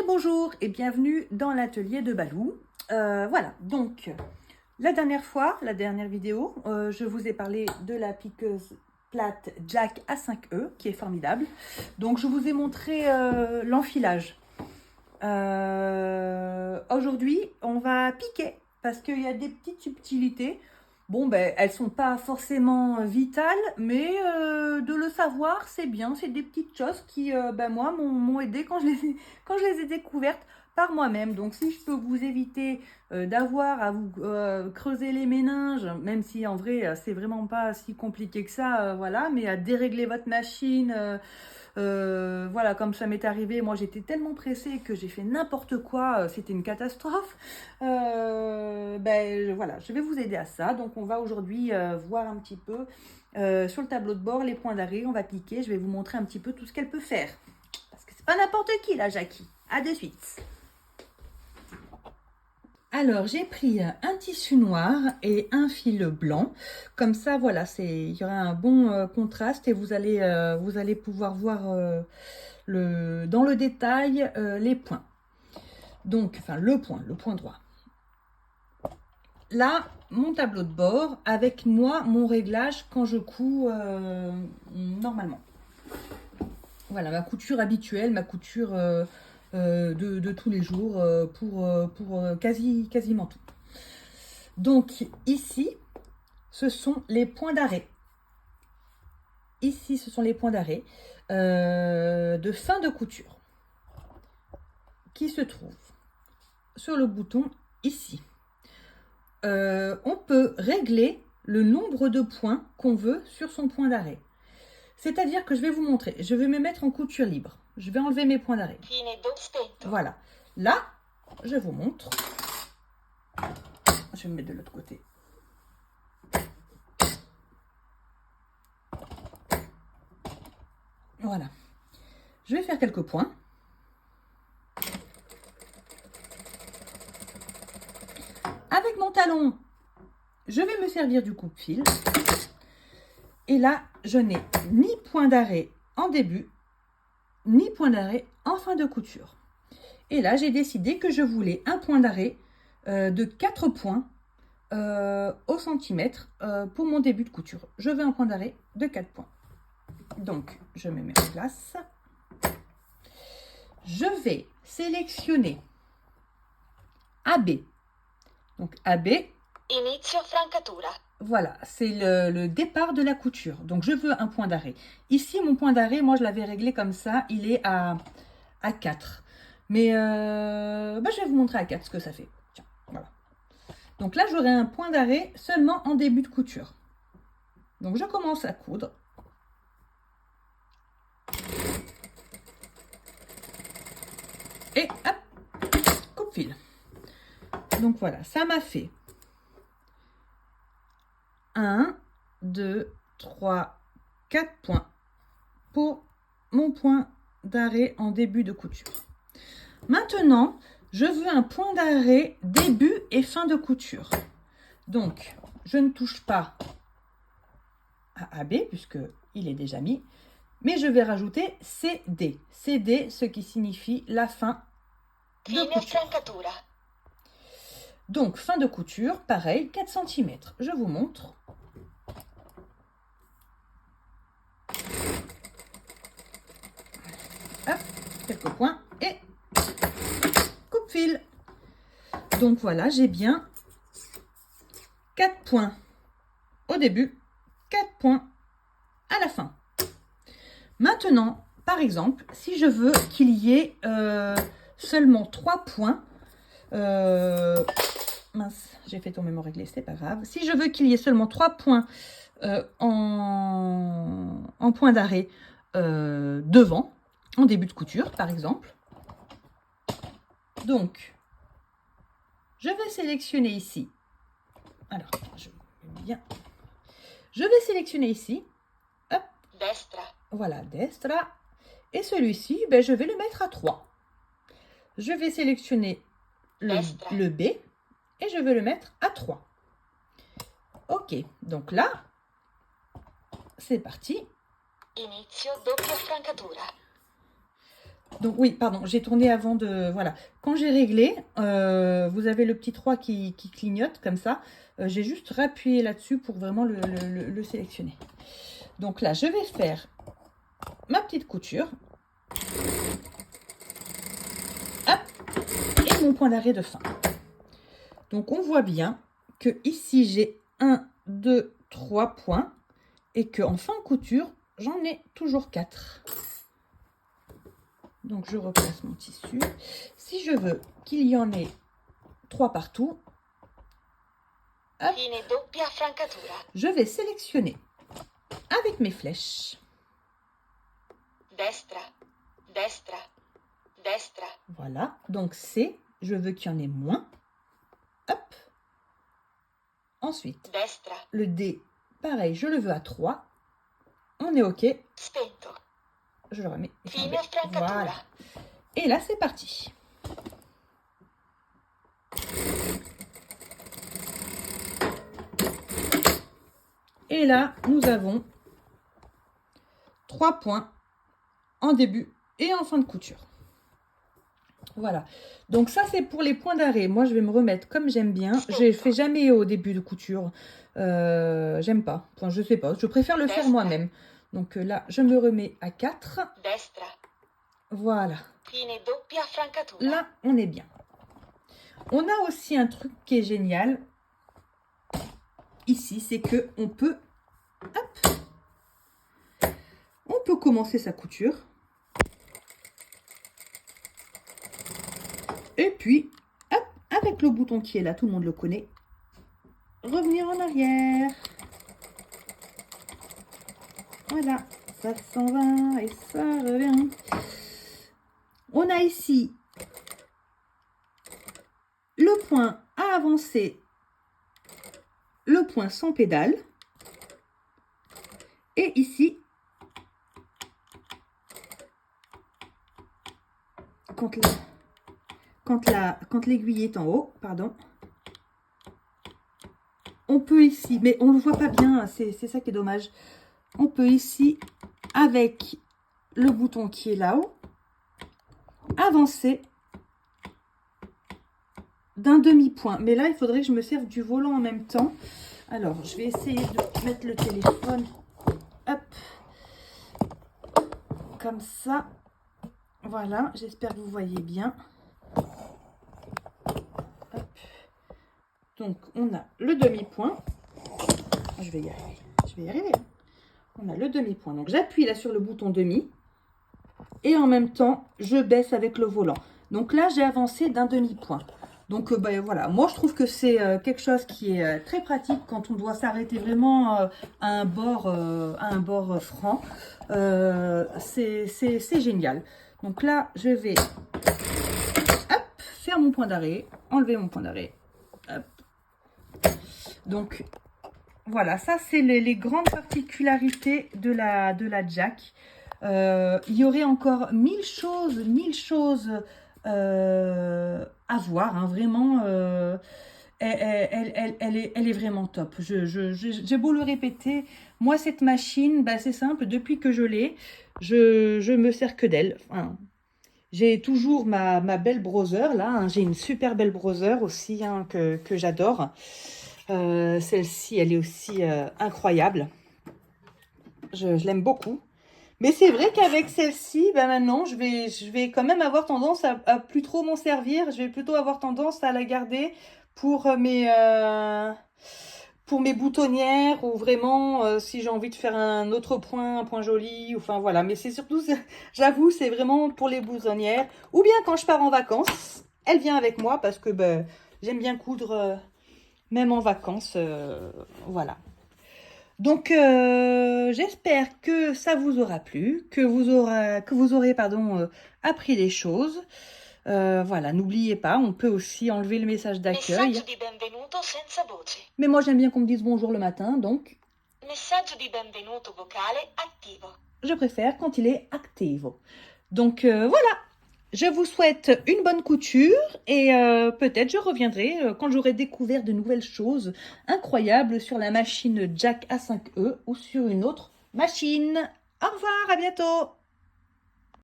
Bonjour et bienvenue dans l'atelier de Balou. Voilà, donc la dernière vidéo, je vous ai parlé de la piqueuse plate Jack A5E qui est formidable. Donc je vous ai montré l'enfilage. Aujourd'hui, on va piquer parce qu'il y a des petites subtilités. Bon, ben, elles sont pas forcément vitales, mais de le savoir, c'est bien. C'est des petites choses qui, moi, m'ont aidé quand je les ai découvertes par moi-même. Donc, si je peux vous éviter d'avoir à vous creuser les méninges, même si en vrai, c'est vraiment pas si compliqué que ça, voilà, mais à dérégler votre machine, voilà, comme ça m'est arrivé, moi j'étais tellement pressée que j'ai fait n'importe quoi, c'était une catastrophe. Voilà, je vais vous aider à ça. Donc on va aujourd'hui voir un petit peu sur le tableau de bord les points d'arrêt, on va piquer, je vais vous montrer un petit peu tout ce qu'elle peut faire. Parce que c'est pas n'importe qui là, Jackie. À de suite. Alors, j'ai pris un tissu noir et un fil blanc. Comme ça, voilà, il y aura un bon contraste et vous allez pouvoir voir dans le détail les points. Donc, enfin, le point droit. Là, mon tableau de bord avec moi, mon réglage quand je couds normalement. Voilà, ma couture habituelle, ma couture de tous les jours pour quasiment tout. Donc ici, ce sont les points d'arrêt. Ici, ce sont les points d'arrêt de fin de couture qui se trouvent sur le bouton ici. On peut régler le nombre de points qu'on veut sur son point d'arrêt. C'est-à-dire que je vais vous montrer. Je vais me mettre en couture libre. Je vais enlever mes points d'arrêt. Voilà. Là, je vous montre. Je vais me mettre de l'autre côté. Voilà. Je vais faire quelques points. Avec mon talon, je vais me servir du coupe-fil. Et là, je n'ai ni point d'arrêt en début, ni point d'arrêt en fin de couture. Et là, j'ai décidé que je voulais un point d'arrêt de 4 points au centimètre pour mon début de couture. Je veux un point d'arrêt de 4 points. Donc, je me mets en place. Je vais sélectionner AB. Donc, AB. Inizio francatura. Voilà, c'est le départ de la couture. Donc, je veux un point d'arrêt. Ici, mon point d'arrêt, moi, je l'avais réglé comme ça. Il est à 4. Mais je vais vous montrer à 4 ce que ça fait. Tiens, voilà. Donc là, j'aurai un point d'arrêt seulement en début de couture. Donc, je commence à coudre. Et hop, coupe-fil. Donc, voilà, ça m'a fait 1, 2, 3, 4 points pour mon point d'arrêt en début de couture. Maintenant, je veux un point d'arrêt début et fin de couture. Donc, je ne touche pas à AB puisqu'il est déjà mis, mais je vais rajouter CD. CD, ce qui signifie la fin de couture. Donc, fin de couture, pareil, 4 cm. Je vous montre. Hop, quelques points et coupe-fil. Donc voilà, j'ai bien 4 points au début, 4 points à la fin. Maintenant, par exemple, si je veux qu'il y ait seulement 3 points, mince, j'ai fait tomber mon réglé, c'est pas grave. Si je veux qu'il y ait seulement 3 points en point d'arrêt devant, en début de couture, par exemple. Donc, je vais sélectionner ici. Alors, je vais sélectionner ici. Hop. Destra. Voilà, destra. Et celui-ci, je vais le mettre à 3. Je vais sélectionner le B et je vais le mettre à 3. Ok, donc là, c'est parti. Inizio doppia francatura. Donc oui, pardon, j'ai tourné avant de... Voilà. Quand j'ai réglé, vous avez le petit 3 qui clignote comme ça. J'ai juste rappuyé là-dessus pour vraiment le sélectionner. Donc là, je vais faire ma petite couture. Hop, et mon point d'arrêt de fin. Donc on voit bien que ici j'ai 1, 2, 3 points et qu'en fin de couture, j'en ai toujours 4. Donc je replace mon tissu. Si je veux qu'il y en ait 3 partout, hop, Fine doppia francatura. je vais sélectionner avec mes flèches. Destra, destra, destra. Voilà, donc C, je veux qu'il y en ait moins. Hop. Ensuite, Destra, le D, pareil, je le veux à 3. On est OK. spento. Je le remets. Fine francatura. Voilà. Et là, c'est parti. Et là, nous avons 3 points en début et en fin de couture. Voilà. Donc ça, c'est pour les points d'arrêt. Moi, je vais me remettre comme j'aime bien. Je ne fais jamais au début de couture. J'aime pas. Enfin, je sais pas. Je préfère le faire moi-même. Donc là, je me remets à 4. Destra. Voilà. Fine doppia francatura. Là, on est bien. On a aussi un truc qui est génial. Ici, c'est que on peut... Hop, on peut commencer sa couture. Et puis, hop, avec le bouton qui est là, tout le monde le connaît, revenir en arrière. Voilà, ça s'en va et ça revient. On a ici le point à avancer, le point sans pédale. Et ici, quand l'aiguille est en haut, pardon, on peut ici, mais on ne le voit pas bien, c'est ça qui est dommage. On peut ici, avec le bouton qui est là-haut, avancer d'un demi-point. Mais là, il faudrait que je me serve du volant en même temps. Alors, je vais essayer de mettre le téléphone, hop, comme ça. Voilà, j'espère que vous voyez bien. Hop. Donc, on a le demi-point. Je vais y arriver. Je vais y arriver. On a le demi-point. Donc, j'appuie là sur le bouton demi. Et en même temps, je baisse avec le volant. Donc là, j'ai avancé d'un demi-point. Donc, ben, voilà. Moi, je trouve que c'est quelque chose qui est très pratique quand on doit s'arrêter vraiment à un bord franc. C'est génial. Donc là, je vais hop, faire mon point d'arrêt, enlever mon point d'arrêt. Donc, voilà, ça, c'est les grandes particularités de la Jack. Il y aurait encore 1000 choses à voir, hein, vraiment. Elle est vraiment top. J'ai beau le répéter, moi, cette machine, bah, c'est simple, depuis que je l'ai, je me sers que d'elle. Enfin, j'ai toujours ma belle browser, là, hein. J'ai une super belle browser aussi, hein, que j'adore. Celle-ci, elle est aussi incroyable. Je l'aime beaucoup. Mais c'est vrai qu'avec celle-ci, ben maintenant, je vais quand même avoir tendance à plus trop m'en servir. Je vais plutôt avoir tendance à la garder pour mes boutonnières ou vraiment si j'ai envie de faire un autre point, un point joli. Enfin voilà, mais c'est surtout, j'avoue, c'est vraiment pour les boutonnières. Ou bien quand je pars en vacances, elle vient avec moi parce que ben, j'aime bien coudre même en vacances. Voilà. Donc, j'espère que ça vous aura plu, que vous aurez appris des choses. Voilà, n'oubliez pas, on peut aussi enlever le message d'accueil. Messaggio di benvenuto senza voce. Mais moi, j'aime bien qu'on me dise bonjour le matin, donc Messaggio di benvenuto vocale attivo. je préfère quand il est activo. Donc, voilà. Je vous souhaite une bonne couture et peut-être je reviendrai quand j'aurai découvert de nouvelles choses incroyables sur la machine Jack A5E ou sur une autre machine. Au revoir, à bientôt!